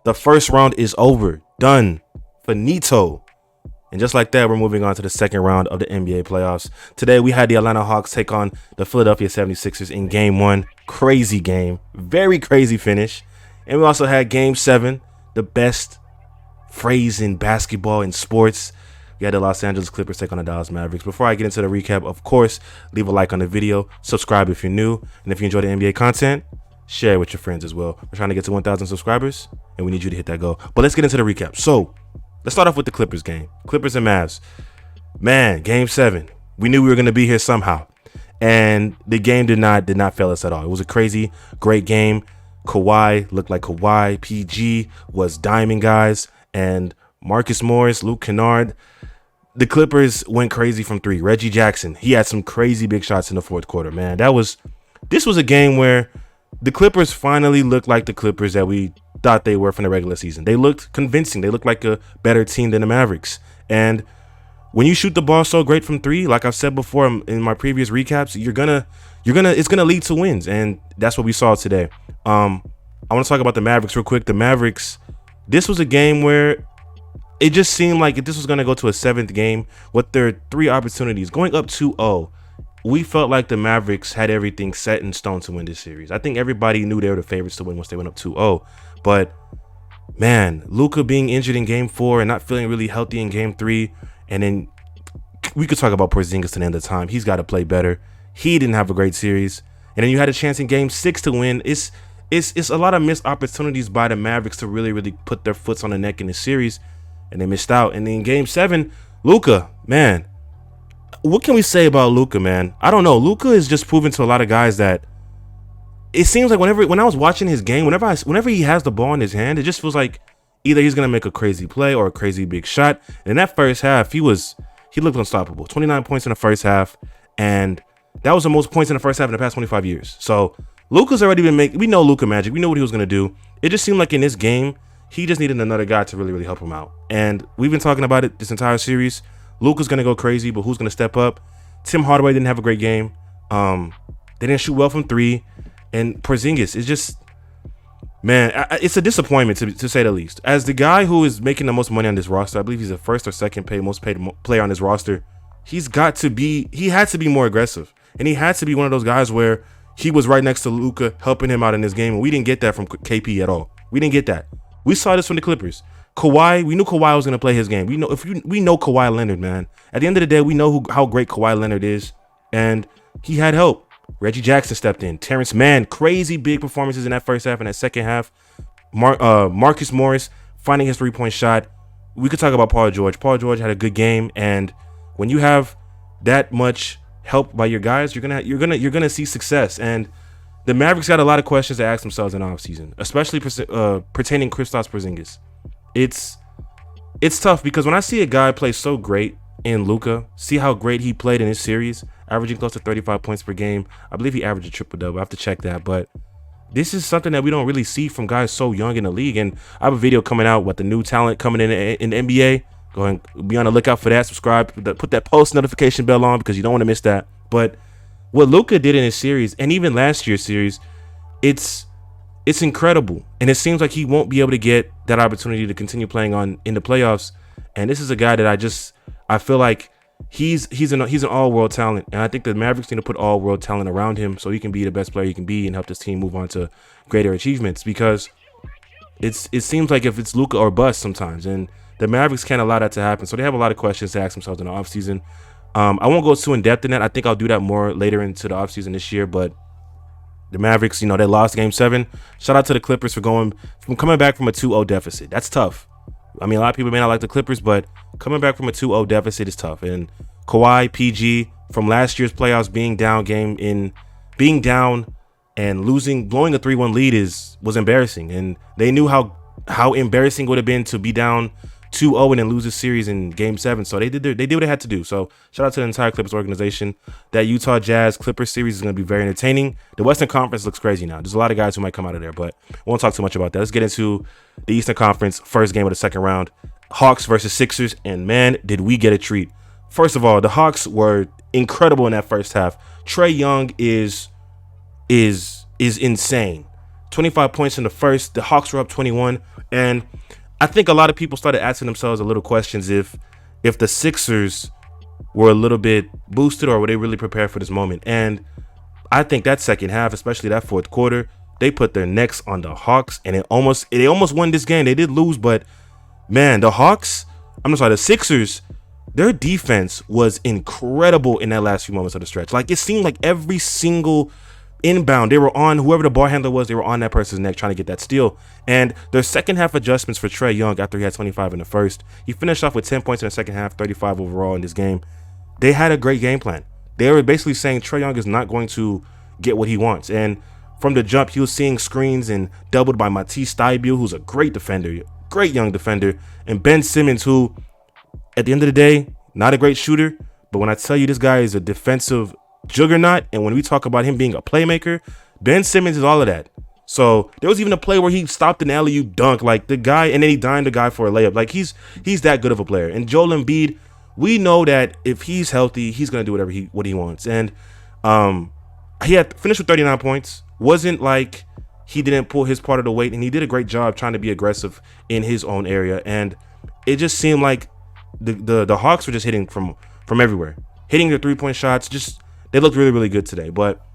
The first round is over. Done. Finito. And just like that, we're moving on to the second round of the NBA playoffs. Today, we had the Atlanta Hawks take on the Philadelphia 76ers in game one. Crazy game. Very crazy finish. And we also had game seven, the best phrase in basketball and sports. We had the Los Angeles Clippers take on the Dallas Mavericks. Before I get into the recap, of course, leave a like on the video, subscribe if you're new, and if you enjoy the NBA content, share it with your friends as well. We're trying to get to 1,000 subscribers, and we need you to hit that goal. But let's get into the recap. So, let's start off with the Clippers game. Clippers and Mavs. Man, game seven. We knew we were going to be here somehow. And the game did not fail us at all. It was a crazy, great game. Kawhi looked like Kawhi. PG was diming guys. And Marcus Morris, Luke Kennard. The Clippers went crazy from three. Reggie Jackson, he had some crazy big shots in the fourth quarter, man. This was a game where the Clippers finally looked like the Clippers that we thought they were from the regular season. They looked convincing. They looked like a better team than the Mavericks. And when you shoot the ball so great from three, like I've said before in my previous recaps, it's gonna lead to wins, and that's what we saw today. I want to talk about the Mavericks real quick. The Mavericks, this was a game where it just seemed like if this was going to go to a seventh game with their three opportunities going up 2-0, we felt like the Mavericks had everything set in stone to win this series. I think everybody knew they were the favorites to win once they went up 2-0. But, man, Luka being injured in game four and not feeling really healthy in game three, and then we could talk about Porzingis to the end of the time. He's got to play better. He didn't have a great series. And then you had a chance in game six to win. It's a lot of missed opportunities by the Mavericks to really put their foots on the neck in this series. And they missed out. And in game seven, Luka, man, what can we say about Luka, man? I don't know. Luka is just proving to a lot of guys that it seems like when I was watching his game, whenever he has the ball in his hand, it just feels like either he's gonna make a crazy play or a crazy big shot. And in that first half, he looked unstoppable. 29 points in the first half, and that was the most points in the first half in the past 25 years. So Luka's already been making. We know Luka magic. We know what he was gonna do. It just seemed like in this game, he just needed another guy to really help him out. And we've been talking about it this entire series. Luka's going to go crazy, but who's going to step up? Tim Hardaway didn't have a great game. They didn't shoot well from three. And Porzingis is just, man, it's a disappointment to say the least. As the guy who is making the most money on this roster, I believe he's the first or second most paid player on this roster. He had to be more aggressive. And he had to be one of those guys where he was right next to Luka helping him out in this game. And we didn't get that from KP at all. We didn't get that. We saw this from the Clippers. Kawhi, we knew Kawhi was going to play his game. We know Kawhi Leonard, man. At the end of the day, we know how great Kawhi Leonard is, and he had help. Reggie Jackson stepped in. Terrence Mann, crazy big performances in that first half and that second half. Marcus Morris finding his three-point shot. We could talk about Paul George. Paul George had a good game, and when you have that much help by your guys, you're gonna see success. And the Mavericks got a lot of questions to ask themselves in the offseason, especially pertaining Kristaps Porzingis. It's tough because when I see a guy play so great in Luka, see how great he played in his series, averaging close to 35 points per game. I believe he averaged a triple-double. I have to check that, but this is something that we don't really see from guys so young in the league. And I have a video coming out with the new talent coming in the NBA. Go ahead and be on the lookout for that. Subscribe, put that post notification bell on because you don't want to miss that. But what Luka did in his series, and even last year's series, it's incredible. And it seems like he won't be able to get that opportunity to continue playing in the playoffs. And this is a guy that I feel like he's an all-world talent. And I think the Mavericks need to put all-world talent around him so he can be the best player he can be and help this team move on to greater achievements, because it seems like if it's Luka or bust sometimes, and the Mavericks can't allow that to happen. So they have a lot of questions to ask themselves in the offseason. I won't go too in-depth in that. I think I'll do that more later into the offseason this year. But the Mavericks, they lost Game 7. Shout out to the Clippers for coming back from a 2-0 deficit. That's tough. I mean, a lot of people may not like the Clippers, but coming back from a 2-0 deficit is tough. And Kawhi, PG, from last year's playoffs, being down and blowing a 3-1 lead was embarrassing. And they knew how embarrassing it would have been to be down 2-0 and then lose the series in Game 7. So they did what they had to do. So shout out to the entire Clippers organization. That Utah Jazz Clippers series is going to be very entertaining. The Western Conference looks crazy now. There's a lot of guys who might come out of there, but we won't talk too much about that. Let's get into the Eastern Conference first game of the second round. Hawks versus Sixers, and man, did we get a treat. First of all, the Hawks were incredible in that first half. Trae Young is insane. 25 points in the first. The Hawks were up 21. And I think a lot of people started asking themselves a little questions if the Sixers were a little bit boosted or were they really prepared for this moment. And I think that second half, especially that fourth quarter, they put their necks on the Hawks, and they almost won this game. They did lose, but man, the Sixers, their defense was incredible in that last few moments of the stretch. Like, it seemed like every single inbound they were on, whoever the ball handler was, they were on that person's neck trying to get that steal. And their second half adjustments for Trae Young after he had 25 in the first, he finished off with 10 points in the second half, 35 overall in this game. They had a great game plan. They were basically saying Trae Young is not going to get what he wants. And from the jump, he was seeing screens and doubled by Matisse Thybulle, who's a great defender, great young defender, and Ben Simmons, who, at the end of the day, not a great shooter, but when I tell you this guy is a defensive juggernaut, and when we talk about him being a playmaker, Ben Simmons is all of that. So there was even a play where he stopped an alley-oop dunk, like the guy, and then he dined the guy for a layup. Like, he's that good of a player. And Joel Embiid, we know that if he's healthy, he's gonna do what he wants. And he had finished with 39 points. Wasn't like he didn't pull his part of the weight, and he did a great job trying to be aggressive in his own area. And it just seemed like the Hawks were just hitting from everywhere, hitting their 3-point shots. Just, they looked really, really good today. But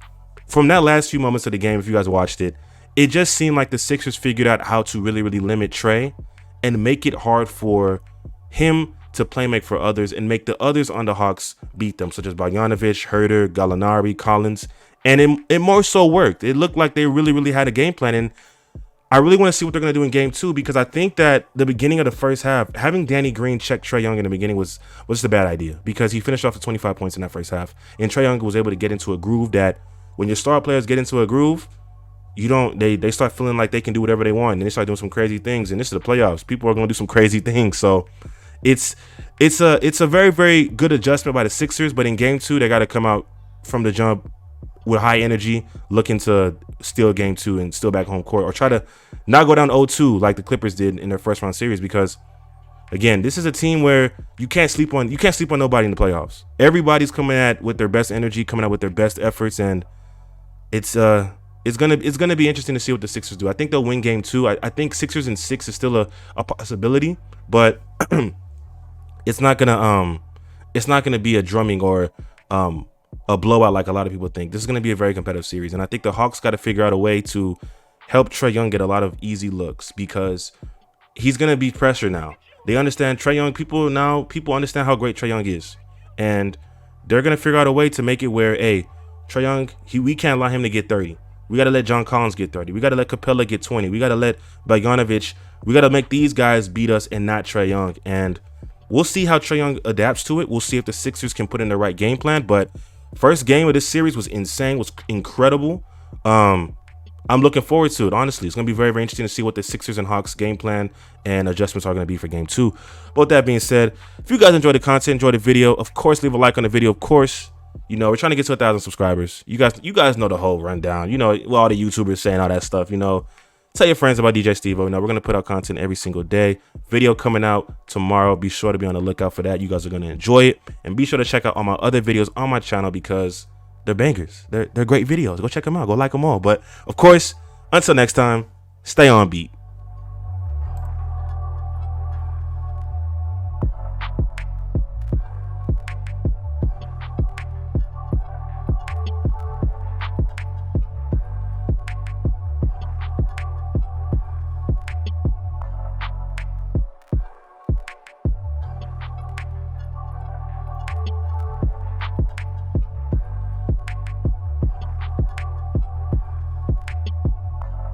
from that last few moments of the game, if you guys watched it, it just seemed like the Sixers figured out how to really, really limit Trae and make it hard for him to play make for others and make the others on the Hawks beat them, such as Bogdanovic, Herter, Gallinari, Collins. And it more so worked. It looked like they really, really had a game plan. And I really want to see what they're going to do in game two, because I think that the beginning of the first half, having Danny Green check Trae Young in the beginning was just a bad idea, because he finished off with 25 points in that first half. And Trae Young was able to get into a groove that when your star players get into a groove, they start feeling like they can do whatever they want, and they start doing some crazy things. And this is the playoffs. People are going to do some crazy things. So it's a very, very good adjustment by the Sixers. But in game two, they got to come out from the jump with high energy, looking to steal game two and steal back home court, or try to not go down 0-2 like the Clippers did in their first round series. Because again, this is a team where you can't sleep on nobody in the playoffs. Everybody's coming at with their best energy, coming out with their best efforts, and it's gonna be interesting to see what the Sixers do. I think they'll win game two. I think Sixers in 6 is still a possibility, but it's not gonna be a drumming or a blowout like a lot of people think. This is going to be a very competitive series, and I think the Hawks got to figure out a way to help Trae Young get a lot of easy looks, because he's going to be pressure now. They understand Trae Young. People understand how great Trae Young is, and they're going to figure out a way to make it where, hey, Trae Young, we can't allow him to get 30. We got to let John Collins get 30. We got to let Capella get 20. We got to let Bogdanovic. We got to make these guys beat us and not Trae Young. And we'll see how Trae Young adapts to it. We'll see if the Sixers can put in the right game plan. But first game of this series was insane, was incredible. I'm looking forward to it, honestly. It's going to be very, very interesting to see what the Sixers and Hawks game plan and adjustments are going to be for game two. But with that being said, if you guys enjoyed the content, enjoyed the video, of course, leave a like on the video. Of course, we're trying to get to 1,000 subscribers. You guys know the whole rundown. All the YouTubers saying all that stuff. Tell your friends about DJ Steve-O. We're going to put out content every single day. Video coming out tomorrow. Be sure to be on the lookout for that. You guys are going to enjoy it. And be sure to check out all my other videos on my channel, because they're bangers. They're great videos. Go check them out. Go like them all. But, of course, until next time, stay on beat.